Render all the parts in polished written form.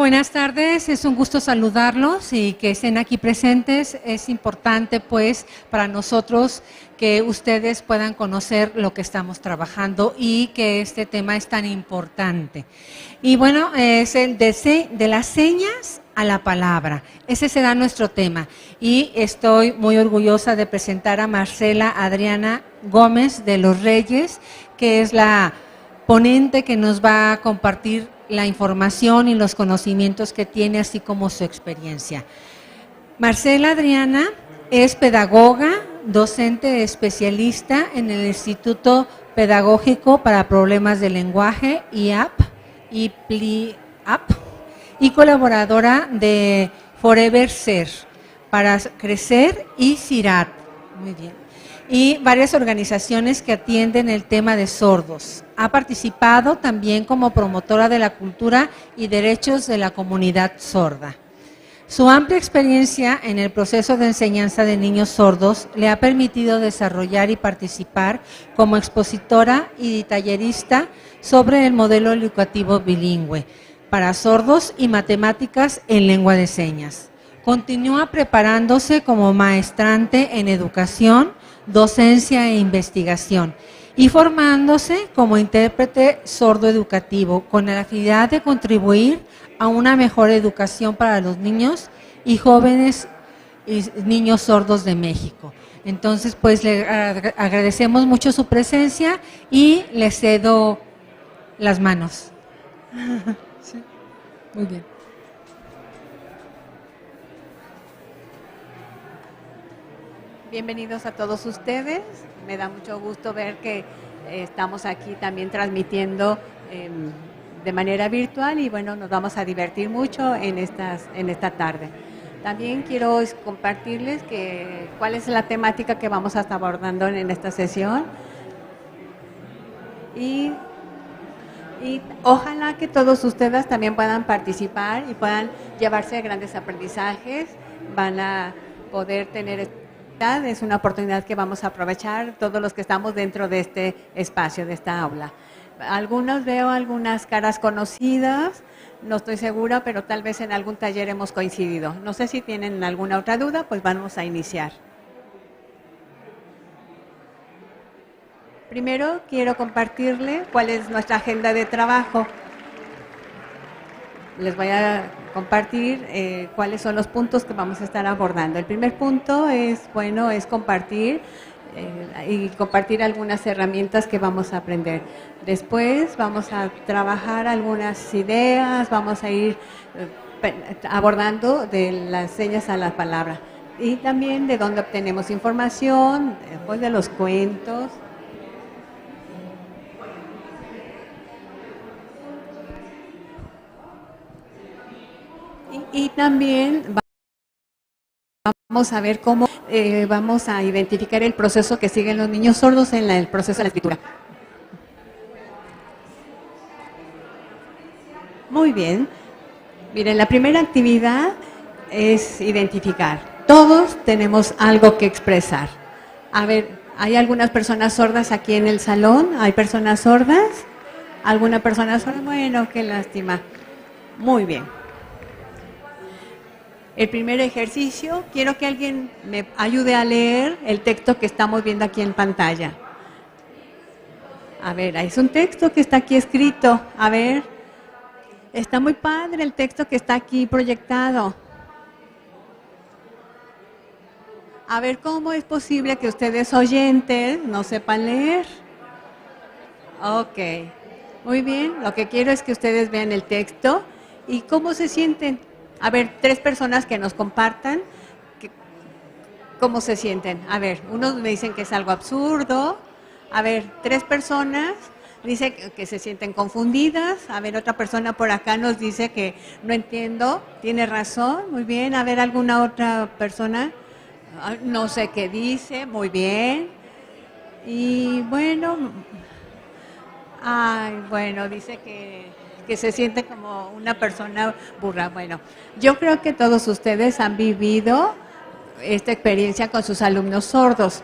buenas tardes, es un gusto saludarlos y que estén aquí presentes. Es importante pues para nosotros que ustedes puedan conocer lo que estamos trabajando y que este tema es tan importante. Y bueno, es el de las señas a la palabra. Ese será nuestro tema. Y estoy muy orgullosa de presentar a Marcela Adriana Gómez de los Reyes, que es la ponente que nos va a compartir la información y los conocimientos que tiene, así como su experiencia. Marcela Adriana es pedagoga, docente especialista en el Instituto Pedagógico para Problemas de Lenguaje, IAP, y colaboradora de Forever Ser, para Crecer y CIRAT. Muy bien. Y varias organizaciones que atienden el tema de sordos. Ha participado también como promotora de la cultura y derechos de la comunidad sorda. Su amplia experiencia en el proceso de enseñanza de niños sordos le ha permitido desarrollar y participar como expositora y tallerista sobre el modelo educativo bilingüe para sordos y matemáticas en lengua de señas. Continúa preparándose como maestrante en educación, docencia e investigación y formándose como intérprete sordo educativo con la finalidad de contribuir a una mejor educación para los niños y jóvenes y niños sordos de México. Entonces, pues le agradecemos mucho su presencia y le cedo las manos. Sí. Muy bien. Bienvenidos a todos ustedes. Me da mucho gusto ver que estamos aquí también transmitiendo de manera virtual y bueno, nos vamos a divertir mucho en esta tarde. También quiero compartirles cuál es la temática que vamos a estar abordando en esta sesión y ojalá que todos ustedes también puedan participar y puedan llevarse grandes aprendizajes, van a poder tener. Es una oportunidad que vamos a aprovechar todos los que estamos dentro de este espacio, de esta aula. Veo algunas caras conocidas, no estoy segura, pero tal vez en algún taller hemos coincidido. No sé si tienen alguna otra duda, pues vamos a iniciar. Primero quiero compartirle cuál es nuestra agenda de trabajo. Les voy a compartir cuáles son los puntos que vamos a estar abordando. El primer punto es compartir y compartir algunas herramientas que vamos a aprender. Después vamos a trabajar algunas ideas, vamos a ir abordando de las señas a la palabra y también de dónde obtenemos información, pues de los cuentos. Y también vamos a ver cómo vamos a identificar el proceso que siguen los niños sordos en el proceso de la escritura. Muy bien. Miren, la primera actividad es identificar. Todos tenemos algo que expresar. A ver, ¿hay algunas personas sordas aquí en el salón? ¿Hay personas sordas? ¿Alguna persona sorda? Bueno, qué lástima. Muy bien. El primer ejercicio, quiero que alguien me ayude a leer el texto que estamos viendo aquí en pantalla. A ver, es un texto que está aquí escrito. A ver, está muy padre el texto que está aquí proyectado. A ver, ¿cómo es posible que ustedes oyentes no sepan leer? Ok, muy bien. Lo que quiero es que ustedes vean el texto y cómo se sienten. A ver, 3 personas que nos compartan cómo se sienten. A ver, unos me dicen que es algo absurdo. A ver, 3 personas dicen que se sienten confundidas. A ver, otra persona por acá nos dice que no entiendo. Tiene razón, muy bien. A ver, alguna otra persona, no sé qué dice, muy bien. Y bueno, dice que se siente como una persona burra. Bueno, yo creo que todos ustedes han vivido esta experiencia con sus alumnos sordos.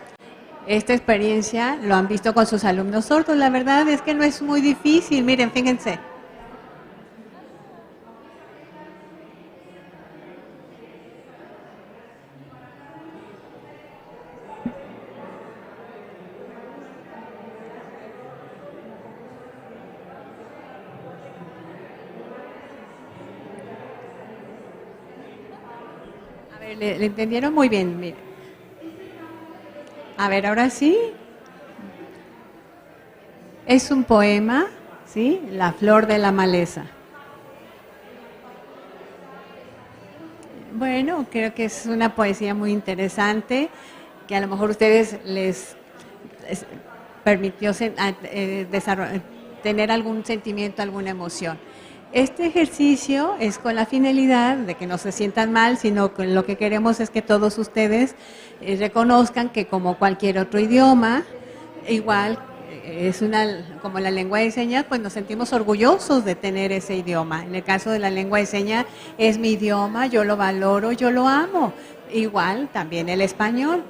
Esta experiencia lo han visto con sus alumnos sordos. La verdad es que no es muy difícil. Miren, fíjense. ver, ¿le entendieron? Muy bien, mire. A ver, ahora sí. Es un poema, ¿sí? La flor de la maleza. Bueno, creo que es una poesía muy interesante, que a lo mejor a ustedes les permitió tener algún sentimiento, alguna emoción. Este ejercicio es con la finalidad de que no se sientan mal, sino que lo que queremos es que todos ustedes reconozcan que como cualquier otro idioma, igual como la lengua de señas, pues nos sentimos orgullosos de tener ese idioma. En el caso de la lengua de señas, es mi idioma, yo lo valoro, yo lo amo. Igual también el español.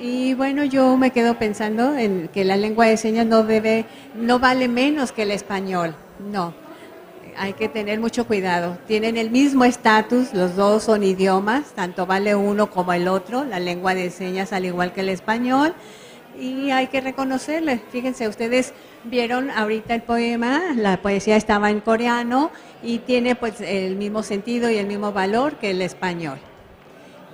Y bueno, yo me quedo pensando en que la lengua de señas no vale menos que el español. No, hay que tener mucho cuidado. Tienen el mismo estatus, los dos son idiomas, tanto vale uno como el otro, la lengua de señas al igual que el español. Y hay que reconocerle. Fíjense, ustedes vieron ahorita el poema, la poesía estaba en coreano y tiene pues el mismo sentido y el mismo valor que el español.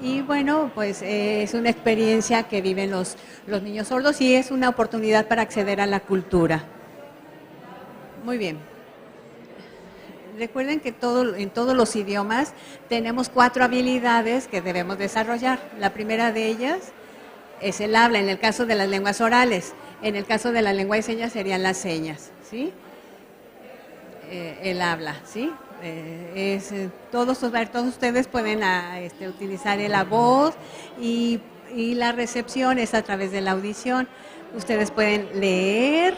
Y bueno, pues es una experiencia que viven los niños sordos y es una oportunidad para acceder a la cultura. Muy bien. Recuerden que en todos los idiomas tenemos 4 habilidades que debemos desarrollar. La primera de ellas es el habla, en el caso de las lenguas orales. En el caso de la lengua de señas serían las señas, ¿sí? El habla, ¿sí? Todos ustedes pueden utilizar la voz y la recepción es a través de la audición. Ustedes pueden leer,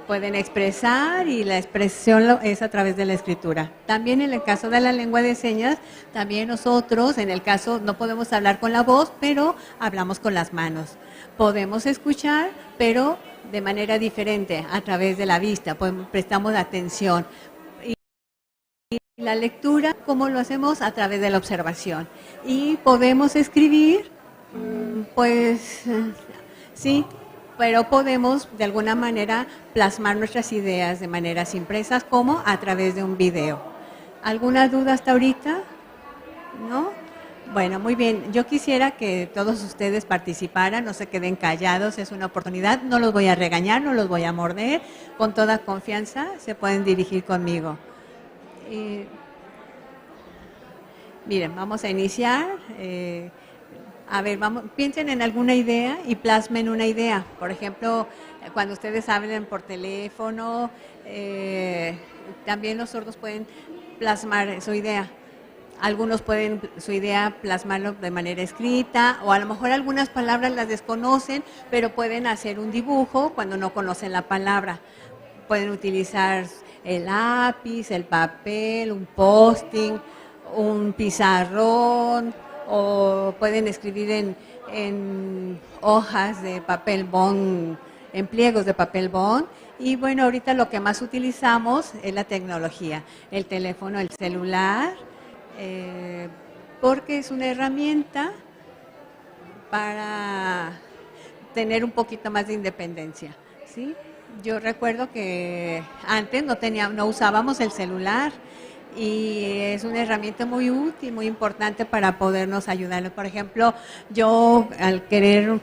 pueden expresar y la expresión es a través de la escritura. También en el caso de la lengua de señas, también nosotros, en el caso, no podemos hablar con la voz, pero hablamos con las manos. Podemos escuchar, pero de manera diferente, a través de la vista, prestamos atención. Y la lectura, ¿cómo lo hacemos? A través de la observación. Y podemos escribir, pues, sí, pero podemos de alguna manera plasmar nuestras ideas de maneras impresas como a través de un video. ¿Alguna duda hasta ahorita? ¿No? Bueno, muy bien. Yo quisiera que todos ustedes participaran, no se queden callados, es una oportunidad. No los voy a regañar, no los voy a morder. Con toda confianza se pueden dirigir conmigo. Miren, vamos a iniciar. A ver, piensen en alguna idea y plasmen una idea. Por ejemplo, cuando ustedes hablen por teléfono, también los sordos pueden plasmar su idea. Algunos pueden su idea plasmarlo de manera escrita o a lo mejor algunas palabras las desconocen, pero pueden hacer un dibujo cuando no conocen la palabra. Pueden utilizar el lápiz, el papel, un posting, un pizarrón, o pueden escribir en hojas de papel bond, en pliegos de papel bond. Y bueno, ahorita lo que más utilizamos es la tecnología, el teléfono, el celular, porque es una herramienta para tener un poquito más de independencia, ¿sí? Yo recuerdo que antes no usábamos el celular, y es una herramienta muy útil, muy importante para podernos ayudar. Por ejemplo, yo al querer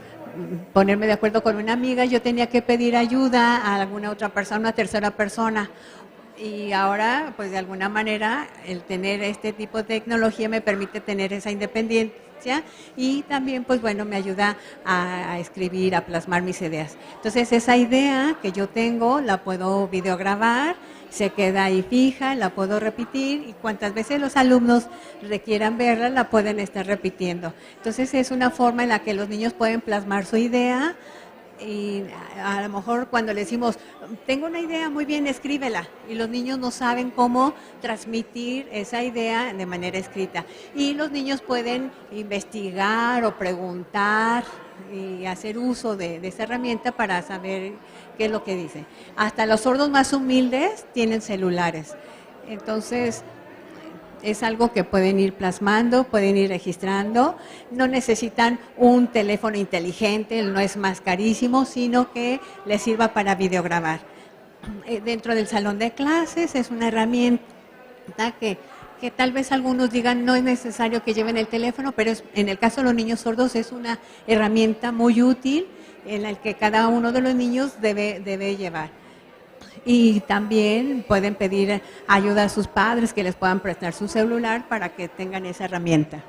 ponerme de acuerdo con una amiga, yo tenía que pedir ayuda a alguna otra persona, una tercera persona. Y ahora, pues de alguna manera, el tener este tipo de tecnología me permite tener esa independencia y también, pues bueno, me ayuda a escribir, a plasmar mis ideas. Entonces, esa idea que yo tengo la puedo videograbar, se queda ahí fija, la puedo repetir y cuantas veces los alumnos requieran verla, la pueden estar repitiendo. Entonces, es una forma en la que los niños pueden plasmar su idea. Y a lo mejor cuando le decimos, tengo una idea, muy bien, escríbela. Y los niños no saben cómo transmitir esa idea de manera escrita. Y los niños pueden investigar o preguntar y hacer uso de esa herramienta para saber qué es lo que dice. Hasta los sordos más humildes tienen celulares. Entonces, es algo que pueden ir plasmando, pueden ir registrando. No necesitan un teléfono inteligente, no es más carísimo, sino que les sirva para videograbar. Dentro del salón de clases es una herramienta que que tal vez algunos digan no es necesario que lleven el teléfono, pero en el caso de los niños sordos es una herramienta muy útil en la que cada uno de los niños debe llevar. Y también pueden pedir ayuda a sus padres que les puedan prestar su celular para que tengan esa herramienta.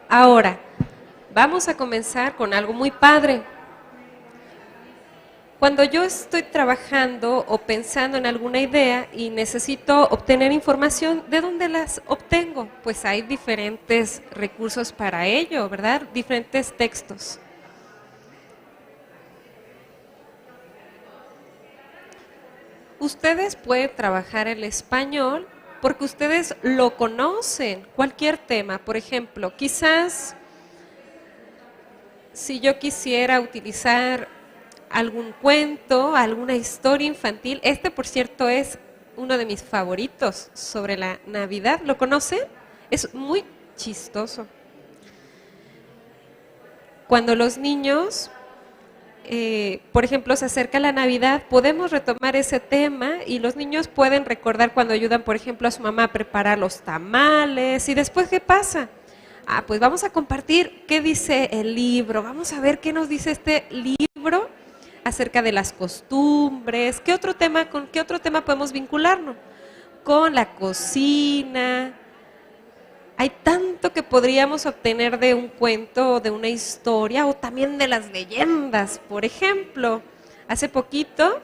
Ahora, vamos a comenzar con algo muy padre. Cuando yo estoy trabajando o pensando en alguna idea y necesito obtener información, ¿de dónde las obtengo? Pues hay diferentes recursos para ello, ¿verdad? Diferentes textos. Ustedes pueden trabajar el español porque ustedes lo conocen, cualquier tema. Por ejemplo, quizás si yo quisiera utilizar algún cuento, alguna historia infantil, por cierto es uno de mis favoritos sobre la Navidad, ¿lo conocen? Es muy chistoso. Cuando los niños, por ejemplo, se acerca la Navidad, podemos retomar ese tema y los niños pueden recordar cuando ayudan, por ejemplo, a su mamá a preparar los tamales y después, ¿qué pasa? Pues vamos a compartir qué dice el libro, vamos a ver qué nos dice este libro acerca de las costumbres, ¿con qué otro tema podemos vincularnos? Con la cocina. Hay tanto que podríamos obtener de un cuento, de una historia o también de las leyendas. Por ejemplo, hace poquito,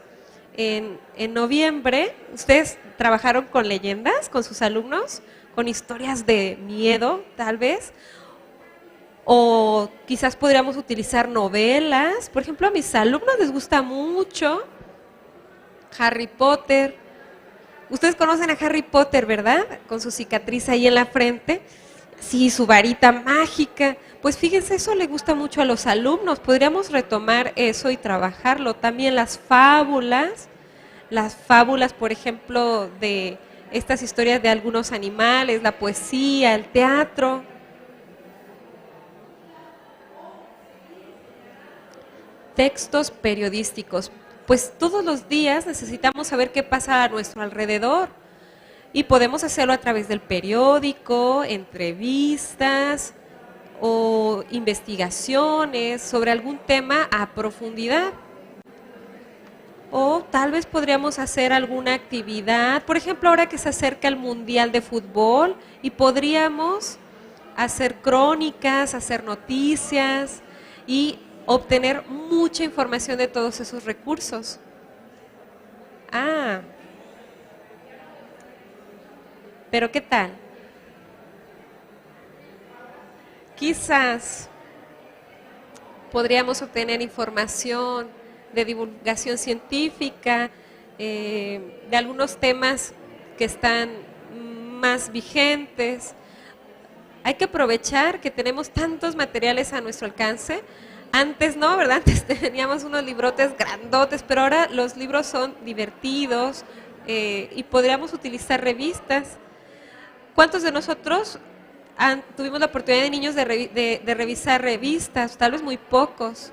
en noviembre, ¿ustedes trabajaron con leyendas con sus alumnos? Con historias de miedo, tal vez. O quizás podríamos utilizar novelas. Por ejemplo, a mis alumnos les gusta mucho Harry Potter. Ustedes conocen a Harry Potter, ¿verdad? Con su cicatriz ahí en la frente. Sí, su varita mágica. Pues fíjense, eso le gusta mucho a los alumnos. Podríamos retomar eso y trabajarlo. También las fábulas, por ejemplo, de estas historias de algunos animales, la poesía, el teatro. Textos periodísticos, pues todos los días necesitamos saber qué pasa a nuestro alrededor y podemos hacerlo a través del periódico, entrevistas o investigaciones sobre algún tema a profundidad. O tal vez podríamos hacer alguna actividad, por ejemplo, ahora que se acerca el Mundial de Fútbol y podríamos hacer crónicas, hacer noticias y obtener mucha información de todos esos recursos. Pero ¿qué tal? Quizás podríamos obtener información de divulgación científica, de algunos temas que están más vigentes. Hay que aprovechar que tenemos tantos materiales a nuestro alcance. Antes no, ¿verdad? Antes teníamos unos librotes grandotes, pero ahora los libros son divertidos y podríamos utilizar revistas. ¿Cuántos de nosotros tuvimos la oportunidad de niños de revisar revistas? Tal vez muy pocos.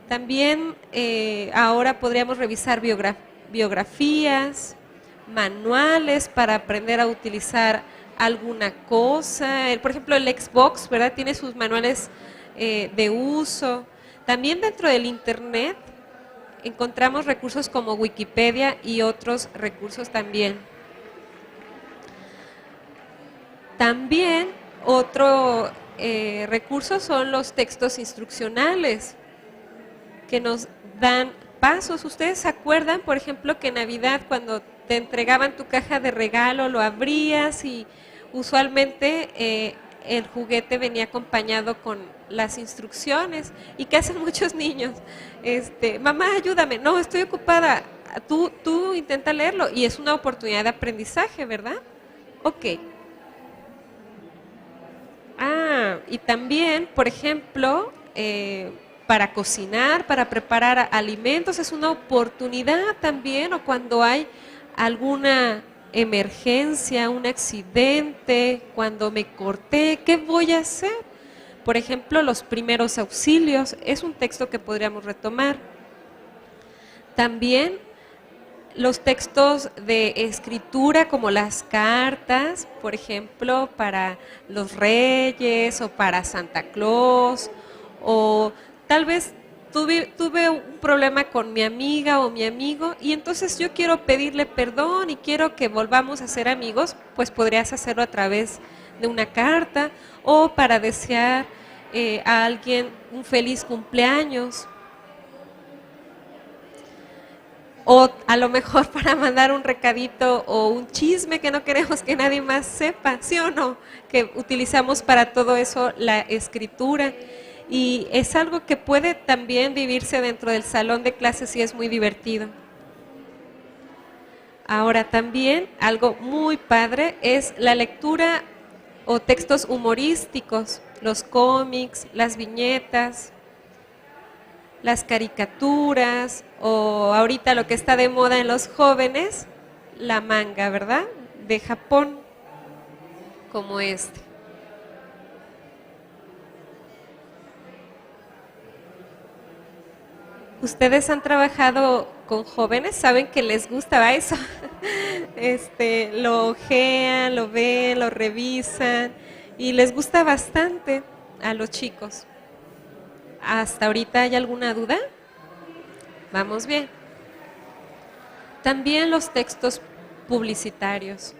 También ahora podríamos revisar biografías, manuales para aprender a utilizar alguna cosa. Por ejemplo, el Xbox, ¿verdad? Tiene sus manuales de uso. También dentro del Internet encontramos recursos como Wikipedia y otros recursos también. También otro recurso son los textos instruccionales que nos dan pasos. ¿Ustedes se acuerdan, por ejemplo, que en Navidad cuando te entregaban tu caja de regalo lo abrías y usualmente el juguete venía acompañado con las instrucciones? ¿Y qué hacen muchos niños? Mamá, ayúdame, no, estoy ocupada, tú intenta leerlo, y es una oportunidad de aprendizaje, ¿verdad? Ok. Y también, por ejemplo, para cocinar, para preparar alimentos, es una oportunidad también, o cuando hay alguna emergencia, un accidente, cuando me corté, ¿qué voy a hacer? Por ejemplo, los primeros auxilios, es un texto que podríamos retomar. También los textos de escritura como las cartas, por ejemplo, para los reyes o para Santa Claus, o tal vez tuve un problema con mi amiga o mi amigo y entonces yo quiero pedirle perdón y quiero que volvamos a ser amigos, pues podrías hacerlo a través de una carta o para desear a alguien un feliz cumpleaños. O a lo mejor para mandar un recadito o un chisme que no queremos que nadie más sepa, ¿sí o no? Que utilizamos para todo eso la escritura. Y es algo que puede también vivirse dentro del salón de clases y es muy divertido. Ahora también algo muy padre es la lectura o textos humorísticos, los cómics, las viñetas, las caricaturas o ahorita lo que está de moda en los jóvenes, la manga, ¿verdad? De Japón, como este. ¿Ustedes han trabajado con jóvenes? ¿Saben que les gusta eso? Lo ojean, lo ven, lo revisan y les gusta bastante a los chicos. ¿Hasta ahorita hay alguna duda? Vamos bien. También los textos publicitarios,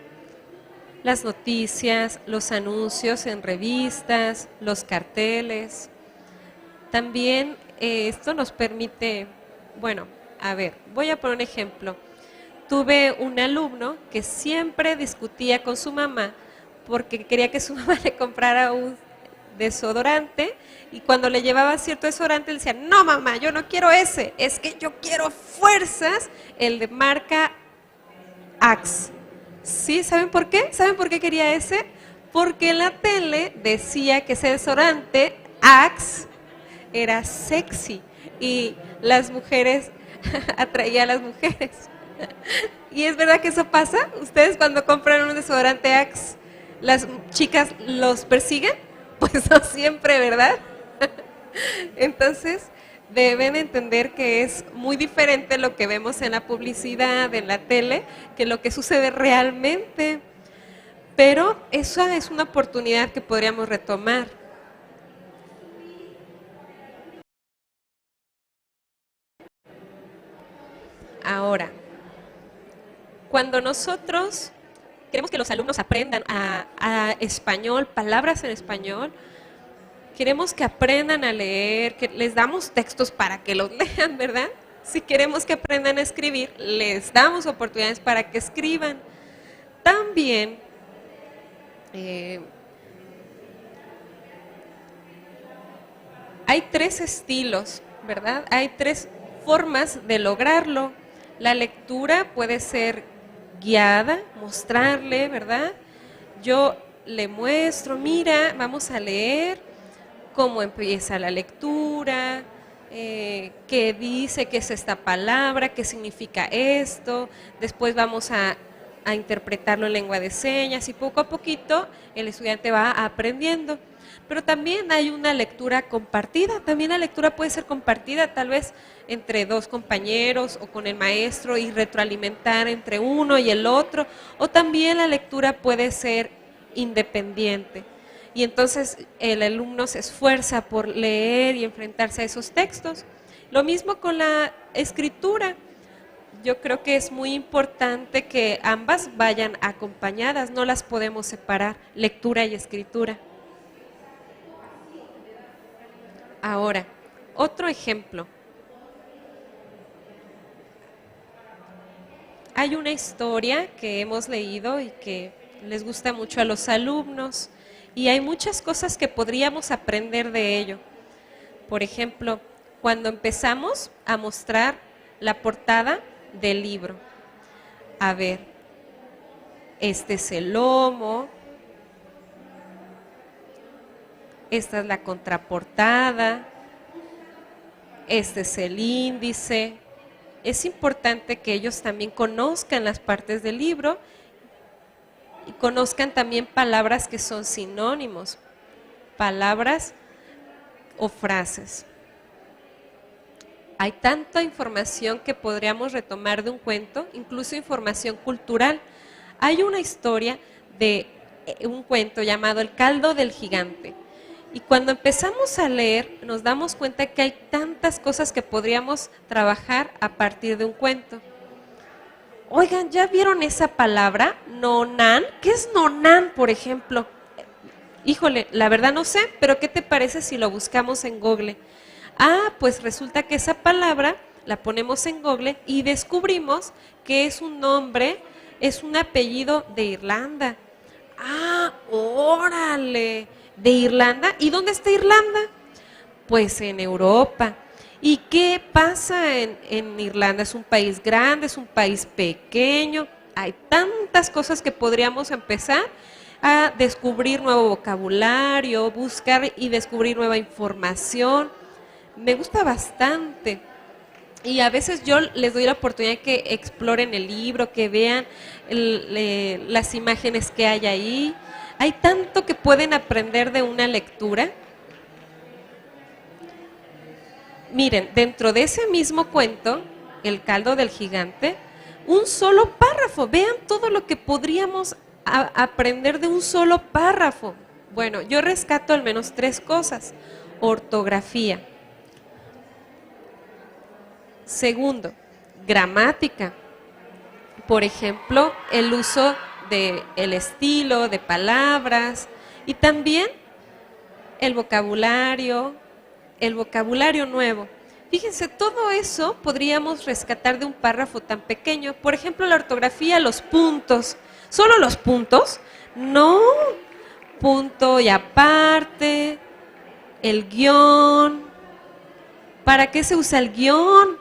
las noticias, los anuncios en revistas, los carteles. También esto nos permite, bueno, a ver, voy a poner un ejemplo. Tuve un alumno que siempre discutía con su mamá porque quería que su mamá le comprara un desodorante y cuando le llevaba cierto desodorante le decía, no mamá, yo no quiero ese, es que yo quiero fuerzas el de marca Axe. ¿Sí? ¿Saben por qué? ¿Saben por qué quería ese? Porque en la tele decía que ese desodorante Axe era sexy y las mujeres atraía a las mujeres. ¿Y es verdad que eso pasa? ¿Ustedes cuando compran un desodorante Axe, las chicas los persiguen? Pues no siempre, ¿verdad? Entonces, deben entender que es muy diferente lo que vemos en la publicidad, en la tele, que lo que sucede realmente. Pero esa es una oportunidad que podríamos retomar. Ahora, cuando nosotros queremos que los alumnos aprendan a español, palabras en español, queremos que aprendan a leer, que les damos textos para que los lean, ¿verdad? Si queremos que aprendan a escribir, les damos oportunidades para que escriban. También hay 3 estilos, ¿verdad? Hay 3 formas de lograrlo. La lectura puede ser guiada, mostrarle, ¿verdad? Yo le muestro, mira, vamos a leer cómo empieza la lectura, qué dice, qué es esta palabra, qué significa esto. Después vamos a interpretarlo en lengua de señas y poco a poquito el estudiante va aprendiendo. Pero también hay una lectura compartida, también la lectura puede ser compartida tal vez entre 2 compañeros o con el maestro y retroalimentar entre uno y el otro, o también la lectura puede ser independiente. Y entonces el alumno se esfuerza por leer y enfrentarse a esos textos. Lo mismo con la escritura. Yo creo que es muy importante que ambas vayan acompañadas, no las podemos separar, lectura y escritura. Ahora, otro ejemplo. Hay una historia que hemos leído y que les gusta mucho a los alumnos y hay muchas cosas que podríamos aprender de ello. Por ejemplo, cuando empezamos a mostrar la portada del libro. A ver, este es el lomo, esta es la contraportada, este es el índice. Es importante que ellos también conozcan las partes del libro y conozcan también palabras que son sinónimos, palabras o frases. hay tanta información que podríamos retomar de un cuento, incluso información cultural. Hay una historia de un cuento llamado El caldo del gigante. Y cuando empezamos a leer, nos damos cuenta que hay tantas cosas que podríamos trabajar a partir de un cuento. Oigan, ¿ya vieron esa palabra? Nonan. ¿Qué es nonan, por ejemplo? Híjole, la verdad no sé, pero ¿qué te parece si lo buscamos en Google? Ah, pues resulta que esa palabra la ponemos en Google y descubrimos que es un nombre, es un apellido de Irlanda. Ah, órale, de Irlanda. ¿Y dónde está Irlanda? Pues en Europa. ¿Y qué pasa en Irlanda? ¿Es un país grande? ¿Es un país pequeño? Hay tantas cosas que podríamos empezar a descubrir nuevo vocabulario, buscar y descubrir nueva información. Me gusta bastante. Y a veces yo les doy la oportunidad de que exploren el libro, que vean las imágenes que hay ahí. Hay tanto que pueden aprender de una lectura. Miren, dentro de ese mismo cuento, El caldo del gigante, un solo párrafo. Vean todo lo que podríamos aprender de un solo párrafo. Bueno, yo rescato al menos 3 cosas. Ortografía. Segundo, gramática. Por ejemplo, el uso del estilo, de palabras, y también el vocabulario nuevo. Fíjense, todo eso podríamos rescatar de un párrafo tan pequeño. Por ejemplo, la ortografía, los puntos. ¿Solo los puntos? No. Punto y aparte, el guión. ¿Para qué se usa el guión?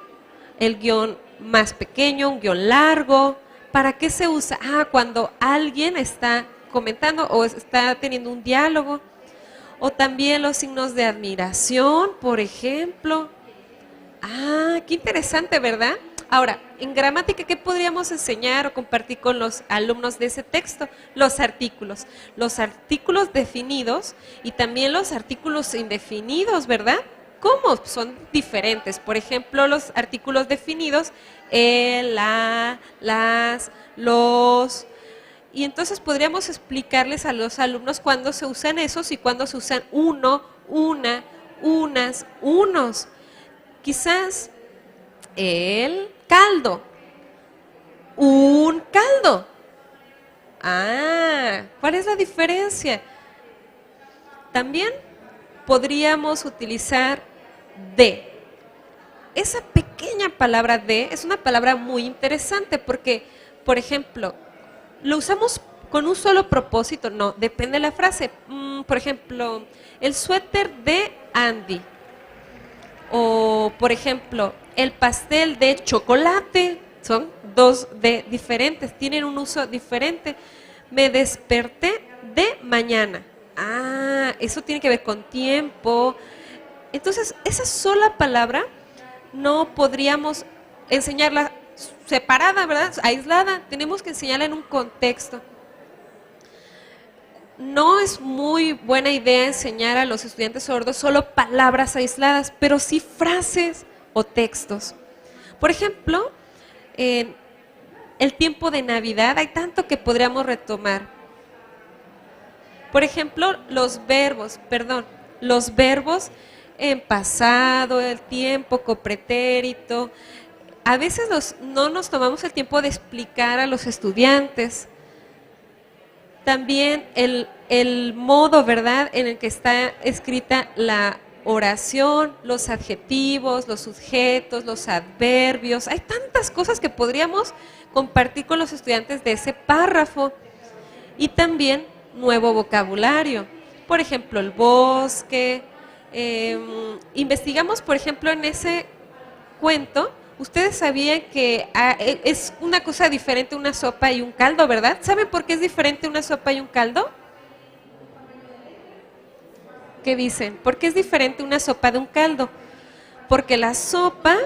El guión más pequeño, un guión largo. ¿Para qué se usa? Ah, cuando alguien está comentando o está teniendo un diálogo. O también los signos de admiración, por ejemplo. Ah, qué interesante, ¿verdad? Ahora, en gramática, ¿qué podríamos enseñar o compartir con los alumnos de ese texto? Los artículos definidos y también los artículos indefinidos, ¿verdad? ¿Cómo? Son diferentes. Por ejemplo, los artículos definidos, el, la, las, los. Y entonces podríamos explicarles a los alumnos cuándo se usan esos y cuándo se usan uno, una, unas, unos. Quizás el caldo, un caldo. Ah, ¿cuál es la diferencia? También podríamos utilizar de. Esa pequeña palabra de es una palabra muy interesante porque, por ejemplo, ¿lo usamos con un solo propósito? No, depende de la frase. Por ejemplo, el suéter de Andy. O, por ejemplo, el pastel de chocolate. Son 2 de diferentes, tienen un uso diferente. Me desperté de mañana. Ah, eso tiene que ver con tiempo. Entonces, esa sola palabra no podríamos enseñarla separada, ¿verdad? Aislada. Tenemos que enseñarla en un contexto. No es muy buena idea enseñar a los estudiantes sordos solo palabras aisladas, pero sí frases o textos. Por ejemplo, en el tiempo de Navidad hay tanto que podríamos retomar. Por ejemplo, los verbos en pasado, el tiempo, copretérito. A veces no nos tomamos el tiempo de explicar a los estudiantes. También el modo, ¿verdad?, en el que está escrita la oración, los adjetivos, los sujetos, los adverbios. Hay tantas cosas que podríamos compartir con los estudiantes de ese párrafo. Y también nuevo vocabulario. Por ejemplo, el bosque. Investigamos, por ejemplo, en ese cuento. Ustedes sabían que es una cosa diferente una sopa y un caldo, ¿verdad? ¿Saben por qué es diferente una sopa y un caldo? ¿Qué dicen? ¿Por qué es diferente una sopa de un caldo? Porque la sopa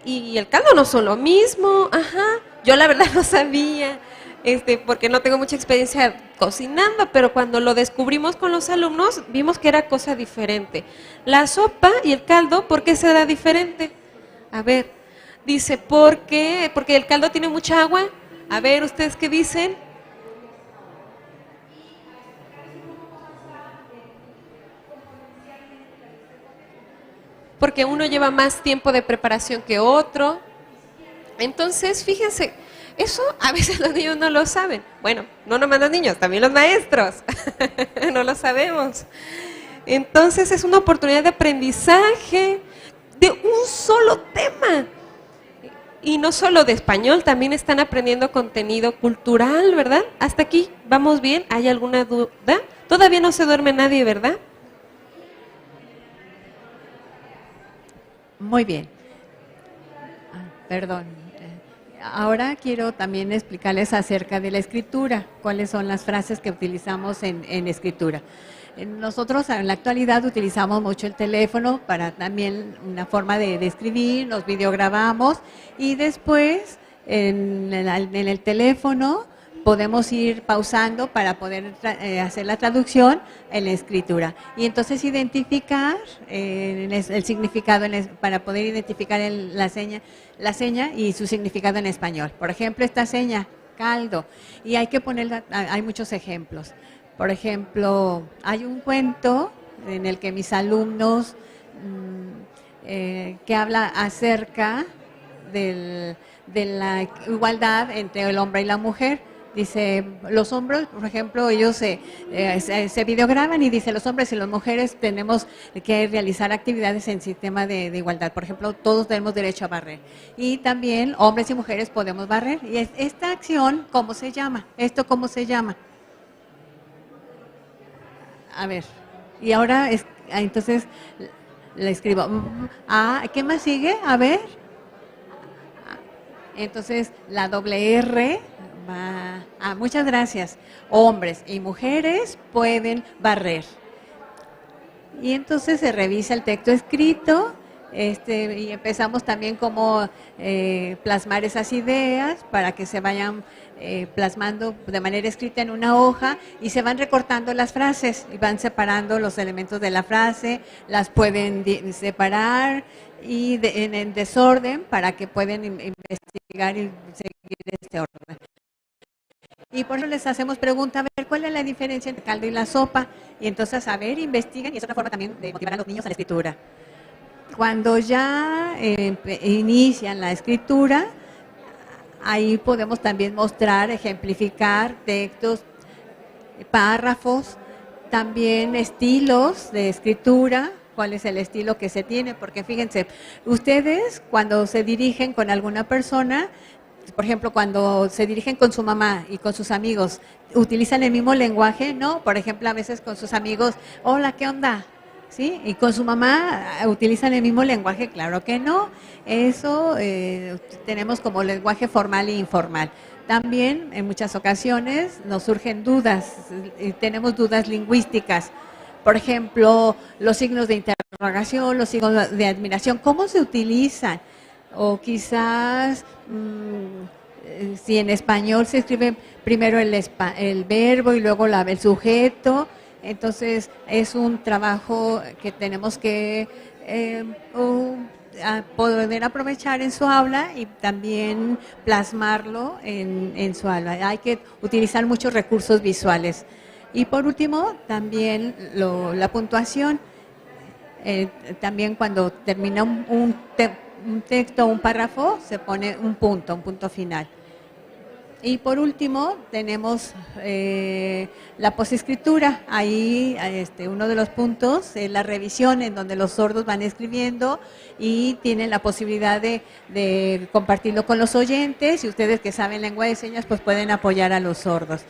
y el caldo no son lo mismo. Ajá. Yo la verdad no sabía, porque no tengo mucha experiencia cocinando, pero cuando lo descubrimos con los alumnos, vimos que era cosa diferente. La sopa y el caldo, ¿por qué será diferente? A ver, dice, ¿por qué? Porque el caldo tiene mucha agua. A ver, ¿ustedes qué dicen? Porque uno lleva más tiempo de preparación que otro. Entonces, fíjense, eso a veces los niños no lo saben. Bueno, no nomás los niños, también los maestros. No lo sabemos. Entonces, es una oportunidad de aprendizaje de un solo tema. Y no solo de español, también están aprendiendo contenido cultural, ¿verdad? Hasta aquí, ¿vamos bien? ¿Hay alguna duda? Todavía no se duerme nadie, ¿verdad? Muy bien. Perdón. Ahora quiero también explicarles acerca de la escritura, cuáles son las frases que utilizamos en escritura. Nosotros en la actualidad utilizamos mucho el teléfono para también una forma de escribir, nos videograbamos y después en el teléfono podemos ir pausando para poder hacer la traducción en la escritura. Y entonces identificar el significado, para poder identificar la seña y su significado en español. Por ejemplo, esta seña, caldo, y hay que ponerla, hay muchos ejemplos. Por ejemplo, hay un cuento en el que mis alumnos que habla acerca de la igualdad entre el hombre y la mujer. Dice, los hombres, por ejemplo, ellos se videograban y dice, los hombres y las mujeres tenemos que realizar actividades en sistema de igualdad. Por ejemplo, todos tenemos derecho a barrer. Y también hombres y mujeres podemos barrer. Y esta acción, ¿cómo se llama? ¿Esto cómo se llama? A ver, y ahora entonces le escribo, ¿qué más sigue? A ver. Entonces la doble R va, muchas gracias. Hombres y mujeres pueden barrer. Y entonces se revisa el texto escrito, y empezamos también como plasmar esas ideas para que se vayan plasmando de manera escrita en una hoja y se van recortando las frases y van separando los elementos de la frase, las pueden separar y en desorden para que puedan investigar y seguir este orden. Y por eso les hacemos pregunta, a ver, ¿cuál es la diferencia entre el caldo y la sopa? Y entonces, a ver, investiguen y es otra forma también de motivar a los niños a la escritura. Cuando ya inician la escritura, ahí podemos también mostrar, ejemplificar textos, párrafos, también estilos de escritura, cuál es el estilo que se tiene, porque fíjense, ustedes cuando se dirigen con alguna persona, por ejemplo, cuando se dirigen con su mamá y con sus amigos, ¿utilizan el mismo lenguaje? No, por ejemplo, a veces con sus amigos, hola, ¿qué onda? ¿Sí? Y con su mamá utilizan el mismo lenguaje, claro que no. Eso tenemos como lenguaje formal e informal. También en muchas ocasiones nos surgen dudas, tenemos dudas lingüísticas. Por ejemplo, los signos de interrogación, los signos de admiración, ¿cómo se utilizan? O quizás si en español se escribe primero el verbo y luego el sujeto, entonces es un trabajo que tenemos que poder aprovechar en su habla y también plasmarlo en su habla. Hay que utilizar muchos recursos visuales. Y por último, también la puntuación. También cuando termina un texto o un párrafo, se pone un punto final. Y por último, tenemos la posescritura. Ahí uno de los puntos es la revisión, en donde los sordos van escribiendo y tienen la posibilidad de compartirlo con los oyentes. Y ustedes que saben lengua de señas, pues pueden apoyar a los sordos.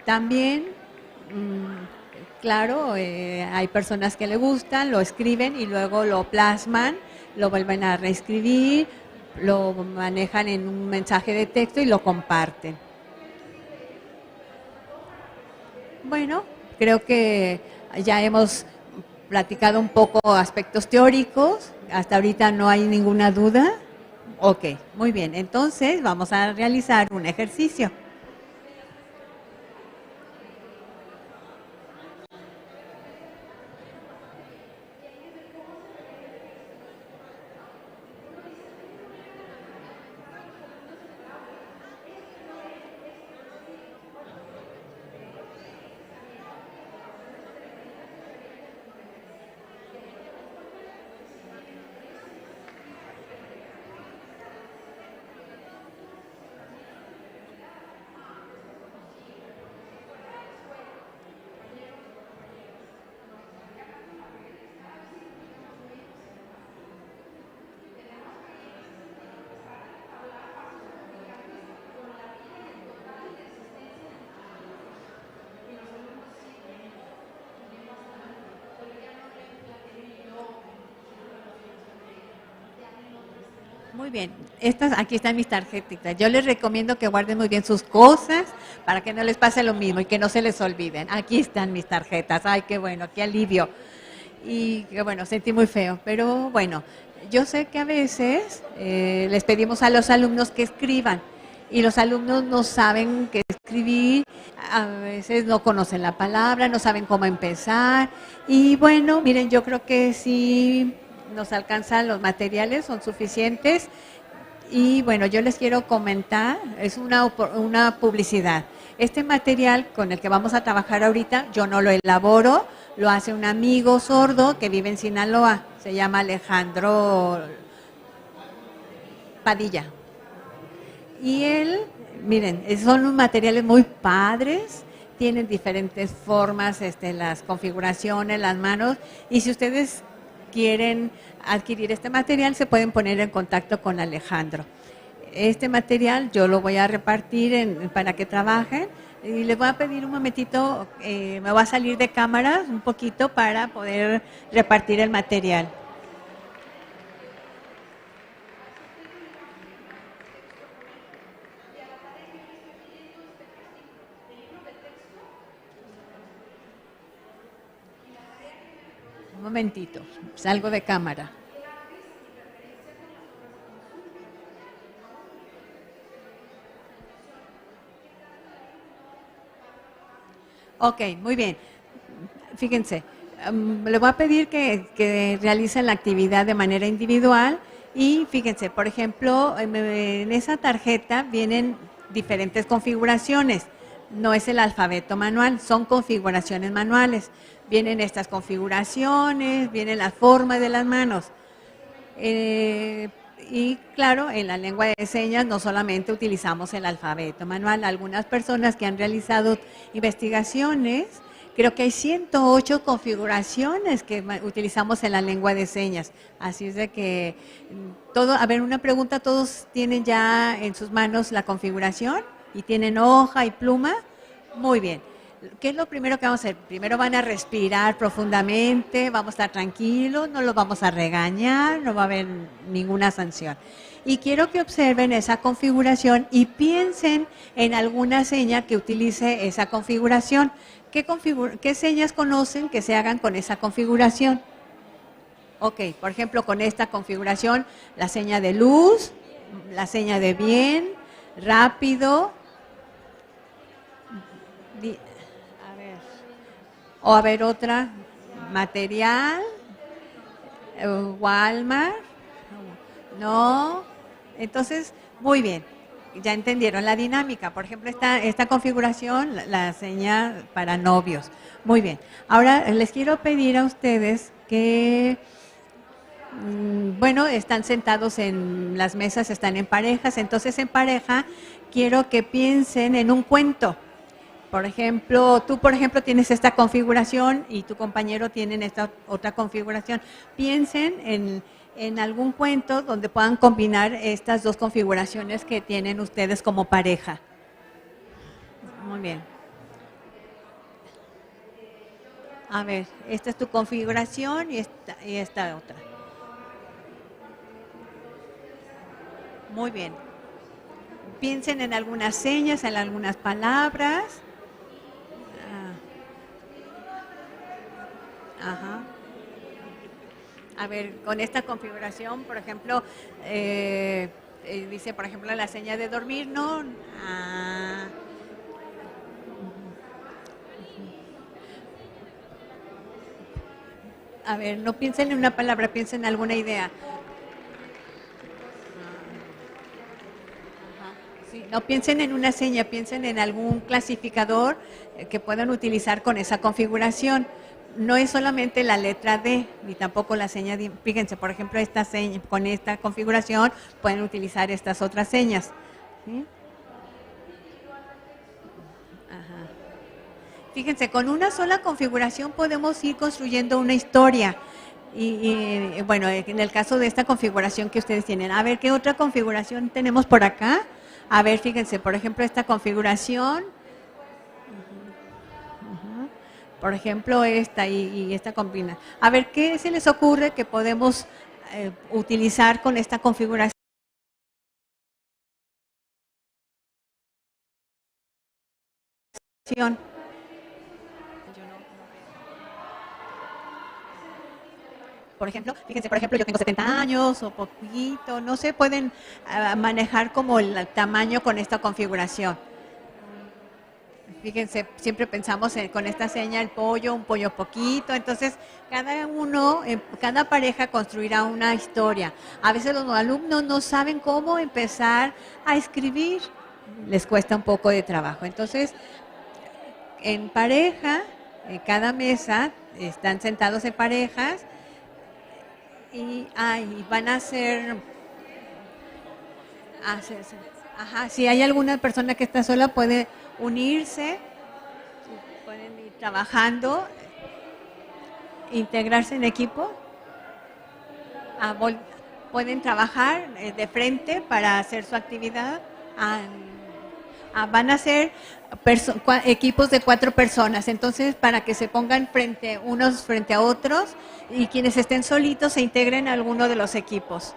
También, claro, hay personas que le gustan, lo escriben y luego lo plasman, lo vuelven a reescribir, lo manejan en un mensaje de texto y lo comparten. Bueno, creo que ya hemos platicado un poco aspectos teóricos. Hasta ahorita no hay ninguna duda. Ok, muy bien. Entonces vamos a realizar un ejercicio. Muy bien, aquí están mis tarjetitas. Yo les recomiendo que guarden muy bien sus cosas para que no les pase lo mismo y que no se les olviden. Aquí están mis tarjetas. Ay, qué bueno, qué alivio. Y que bueno, sentí muy feo, pero bueno, yo sé que a veces les pedimos a los alumnos que escriban y los alumnos no saben qué escribir, a veces no conocen la palabra, no saben cómo empezar y bueno, miren, yo creo que sí nos alcanzan los materiales, son suficientes y bueno, yo les quiero comentar, es una publicidad. Este material con el que vamos a trabajar ahorita, yo no lo elaboro, lo hace un amigo sordo que vive en Sinaloa, se llama Alejandro Padilla. Y él, miren, son materiales muy padres, tienen diferentes formas, las configuraciones, las manos, y si ustedes quieren adquirir este material, se pueden poner en contacto con Alejandro. Este material yo lo voy a repartir para que trabajen y les voy a pedir un momentito, me voy a salir de cámara un poquito para poder repartir el material. Un momentito, salgo de cámara. Ok, muy bien. Fíjense, le voy a pedir que realicen la actividad de manera individual y fíjense, por ejemplo, en esa tarjeta vienen diferentes configuraciones. No es el alfabeto manual, son configuraciones manuales. Vienen estas configuraciones, vienen las formas de las manos. Y claro, en la lengua de señas no solamente utilizamos el alfabeto manual. Algunas personas que han realizado investigaciones, creo que hay 108 configuraciones que utilizamos en la lengua de señas. Así es de que, a ver, una pregunta, ¿todos tienen ya en sus manos la configuración? ¿Y tienen hoja y pluma? Muy bien. ¿Qué es lo primero que vamos a hacer? Primero van a respirar profundamente, vamos a estar tranquilos, no los vamos a regañar, no va a haber ninguna sanción. Y quiero que observen esa configuración y piensen en alguna seña que utilice esa configuración. ¿Qué señas conocen que se hagan con esa configuración? Ok, por ejemplo, con esta configuración, la seña de luz, la seña de bien, rápido, a ver otra, material, Walmart, no, entonces, muy bien, ya entendieron la dinámica. Por ejemplo, esta configuración, la seña para novios, muy bien. Ahora les quiero pedir a ustedes que, bueno, están sentados en las mesas, están en parejas, entonces en pareja quiero que piensen en un cuento. Por ejemplo, tú, por ejemplo, tienes esta configuración y tu compañero tiene esta otra configuración. Piensen en algún cuento donde puedan combinar estas dos configuraciones que tienen ustedes como pareja. Muy bien. A ver, esta es tu configuración y esta otra. Muy bien. Piensen en algunas señas, en algunas palabras. Ajá. A ver, con esta configuración, por ejemplo, dice, por ejemplo, la seña de dormir, ¿no? A ver, no piensen en una palabra, piensen en alguna idea. Sí, no piensen en una seña, piensen en algún clasificador que puedan utilizar con esa configuración. No es solamente la letra D, ni tampoco la seña D. Fíjense, por ejemplo, esta seña, con esta configuración pueden utilizar estas otras señas. ¿Sí? Ajá. Fíjense, con una sola configuración podemos ir construyendo una historia. Y bueno, en el caso de esta configuración que ustedes tienen, a ver, ¿qué otra configuración tenemos por acá? A ver, fíjense, por ejemplo, esta configuración. Por ejemplo, esta y esta combina. A ver, ¿qué se les ocurre que podemos utilizar con esta configuración? Por ejemplo, fíjense, por ejemplo, yo tengo 70 años o poquito, no se pueden manejar como el tamaño con esta configuración. Fíjense, siempre pensamos con esta seña el pollo, un pollo poquito, entonces cada pareja construirá una historia. A veces los alumnos no saben cómo empezar a escribir, les cuesta un poco de trabajo. Entonces, en pareja, en cada mesa, están sentados en parejas y van a hacer... Ajá, si hay alguna persona que está sola puede unirse, pueden ir trabajando, integrarse en equipo, pueden trabajar de frente para hacer su actividad. Van a ser equipos de 4 personas, entonces para que se pongan unos frente a otros y quienes estén solitos se integren a alguno de los equipos.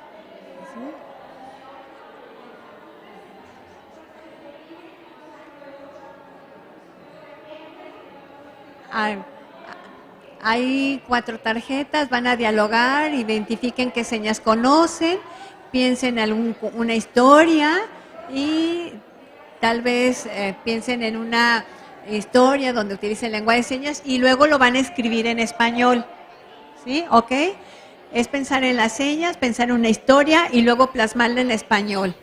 Hay 4 tarjetas, van a dialogar, identifiquen qué señas conocen, piensen en una historia y tal vez piensen en una historia donde utilicen lengua de señas y luego lo van a escribir en español. ¿Sí? ¿Ok? Es pensar en las señas, pensar en una historia y luego plasmarla en español.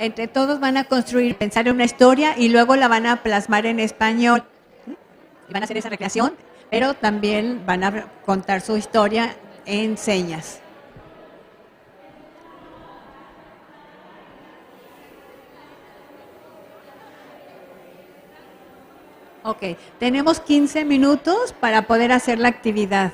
Entre todos van a pensar en una historia y luego la van a plasmar en español. Y van a hacer esa recreación, pero también van a contar su historia en señas. Ok, tenemos 15 minutos para poder hacer la actividad.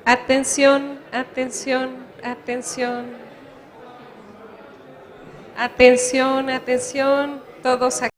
Atención, atención, atención. Atención, atención, todos aquí.